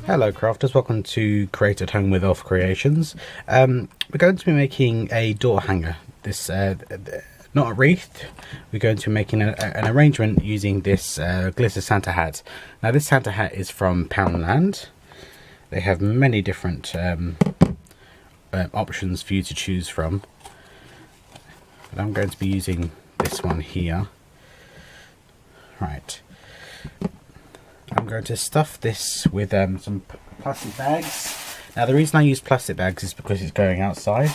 Hello crafters, welcome to Create at Home with Elf Creations. We're going to be making a door hanger. This not a wreath. We're going to be making an arrangement using this glitter Santa hat. Now this Santa hat is from Poundland. They have many different options for you to choose from. But I'm going to be using this one here. Right. I'm going to stuff this with some plastic bags. Now the reason I use plastic bags is because it's going outside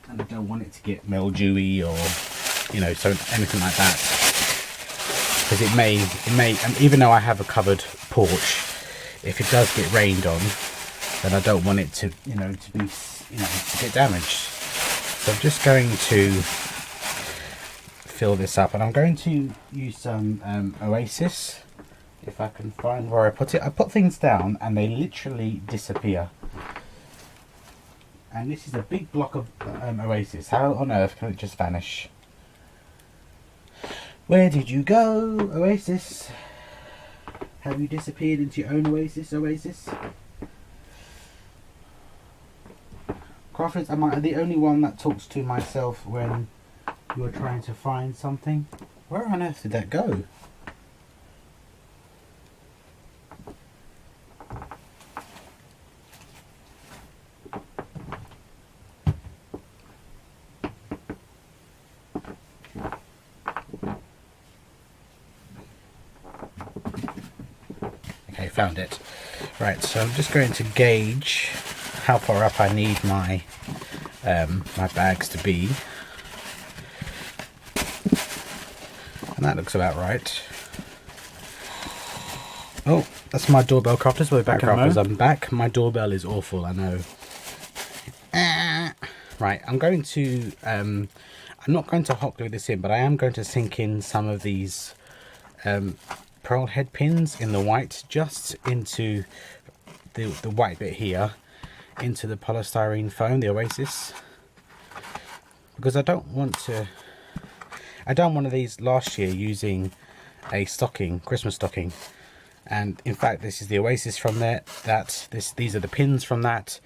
and I don't want it to get mildewy or so anything like that, because it may even though I have a covered porch, if it does get rained on, then I don't want it to to get damaged. So I'm just going to fill this up, and I'm going to use some Oasis. If I can find where I put it. I put things down and they literally disappear. And this is a big block of Oasis. How on earth can it just vanish? Where did you go, Oasis? Have you disappeared into your own Oasis, Oasis? Crafters, am I the only one that talks to myself when you're trying to find something? Where on earth did that go? Okay, found it. Right, so I'm just going to gauge how far up I need my my bags to be, and that looks about right. Oh, that's my doorbell, crafters. We're back, crafters. I'm back. My doorbell is awful, I know. Right, I'm going to I'm not going to hot glue this in, but I am going to sink in some of these pearl head pins in the white, just into the white bit here, into the polystyrene foam, the Oasis, because I don't want to. I done one of these last year using a stocking, Christmas stocking, and in fact this is the Oasis from there. These are the pins from that,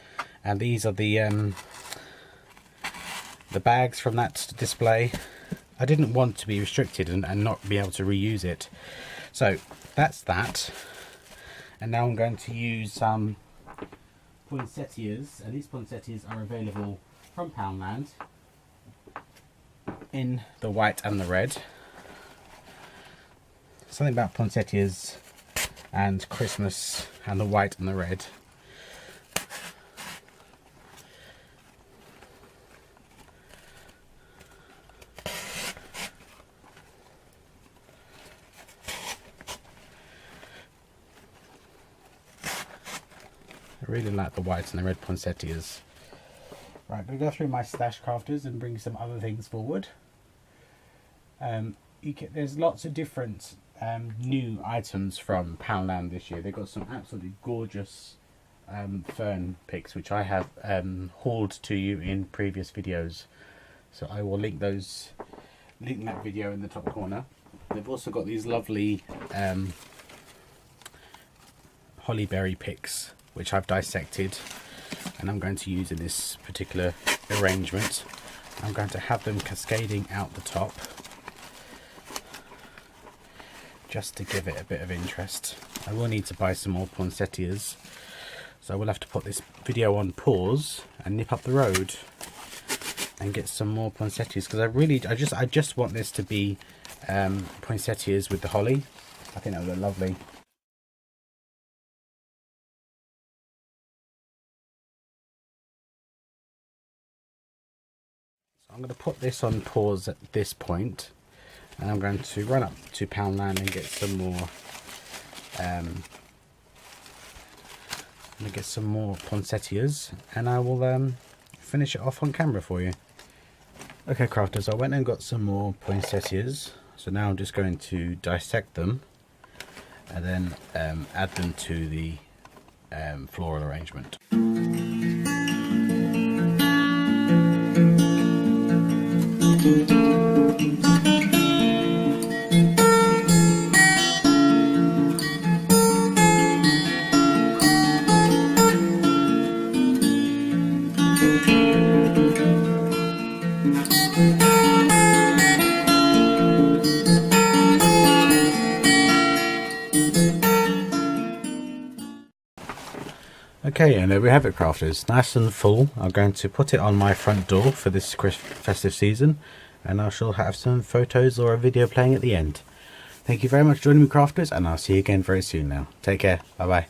and these are the bags from that display. I didn't want to be restricted and not be able to reuse it. So that's that. And now I'm going to use some poinsettias, and these poinsettias are available from Poundland in the white and the red. Something about poinsettias and Christmas and the white and the red. I really like the white and the red poinsettias. Right, I'm going to go through my stash, crafters, and bring some other things forward. There's lots of different new items from Poundland this year. They've got some absolutely gorgeous fern picks, which I have hauled to you in previous videos. So I will link that video in the top corner. They've also got these lovely hollyberry picks, which I've dissected, and I'm going to use in this particular arrangement. I'm going to have them cascading out the top, just to give it a bit of interest. I will need to buy some more poinsettias, so I will have to put this video on pause and nip up the road and get some more poinsettias, because I just want this to be poinsettias with the holly. I think that would look lovely. I'm going to put this on pause at this point, and I'm going to run up to Poundland and get some more poinsettias, and I will finish it off on camera for you. Okay, crafters, I went and got some more poinsettias, so now I'm just going to dissect them and then add them to the floral arrangement. Okay, and there we have it, crafters. Nice and full. I'm going to put it on my front door for this festive season, and I shall have some photos or a video playing at the end. Thank you very much for joining me, crafters, and I'll see you again very soon now. Take care. Bye bye.